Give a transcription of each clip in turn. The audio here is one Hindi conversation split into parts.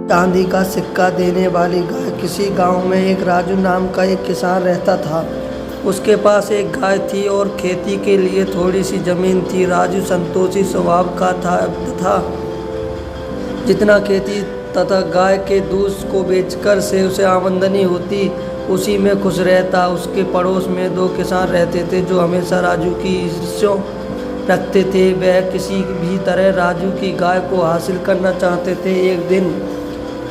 चांदी का सिक्का देने वाली गाय। किसी गांव में एक राजू नाम का एक किसान रहता था। उसके पास एक गाय थी और खेती के लिए थोड़ी सी जमीन थी। राजू संतोषी स्वभाव का था तथा जितना खेती तथा गाय के दूध को बेचकर से उसे आमदनी होती उसी में खुश रहता। उसके पड़ोस में दो किसान रहते थे जो हमेशा राजू की ईर्ष्या रखते थे। वह किसी भी तरह राजू की गाय को हासिल करना चाहते थे। एक दिन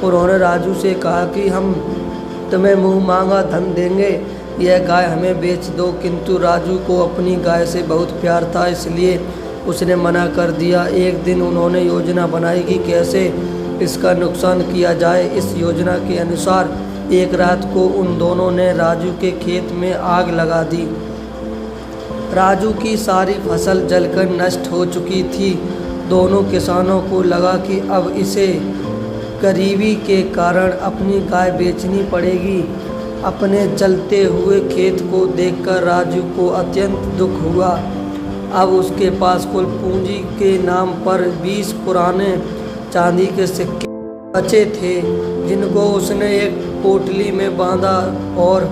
उन्होंने राजू से कहा कि हम तुम्हें मुँह मांगा धन देंगे, यह गाय हमें बेच दो। किंतु राजू को अपनी गाय से बहुत प्यार था, इसलिए उसने मना कर दिया। एक दिन उन्होंने योजना बनाई कि कैसे इसका नुकसान किया जाए। इस योजना के अनुसार एक रात को उन दोनों ने राजू के खेत में आग लगा दी। राजू की सारी फसल जलकर नष्ट हो चुकी थी। दोनों किसानों को लगा कि अब इसे गरीबी के कारण अपनी गाय बेचनी पड़ेगी। अपने जलते हुए खेत को देखकर राजू को अत्यंत दुख हुआ। अब उसके पास कुल पूंजी के नाम पर 20 पुराने चांदी के सिक्के बचे थे, जिनको उसने एक पोटली में बांधा और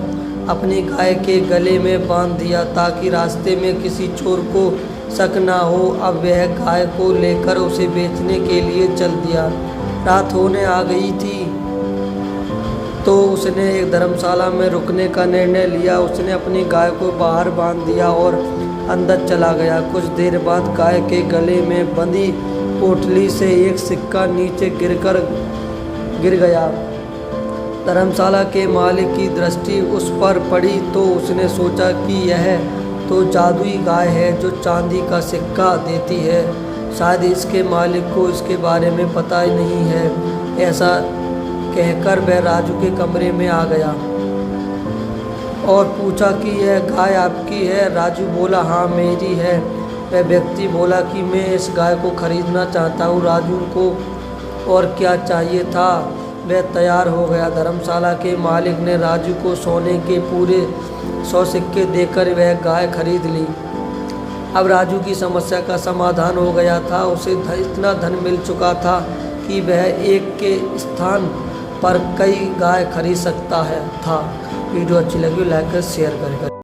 अपनी गाय के गले में बांध दिया ताकि रास्ते में किसी चोर को शक ना हो। अब वह गाय को लेकर उसे बेचने के लिए चल दिया। रात होने आ गई थी तो उसने एक धर्मशाला में रुकने का निर्णय लिया। उसने अपनी गाय को बाहर बांध दिया और अंदर चला गया। कुछ देर बाद गाय के गले में बंधी पोटली से एक सिक्का नीचे गिर गया। धर्मशाला के मालिक की दृष्टि उस पर पड़ी तो उसने सोचा कि यह तो जादुई गाय है जो चांदी का सिक्का देती है। शायद इसके मालिक को इसके बारे में पता ही नहीं है। ऐसा कहकर वह राजू के कमरे में आ गया और पूछा कि यह गाय आपकी है। राजू बोला, हाँ मेरी है। वह व्यक्ति बोला कि मैं इस गाय को खरीदना चाहता हूँ। राजू को और क्या चाहिए था, वह तैयार हो गया। धर्मशाला के मालिक ने राजू को सोने के पूरे 100 सिक्के देकर वह गाय खरीद ली। अब राजू की समस्या का समाधान हो गया था। उसे इतना धन मिल चुका था कि वह एक के स्थान पर कई गाय खरीद सकता था। वीडियो अच्छी लगी लाइक कर शेयर करें।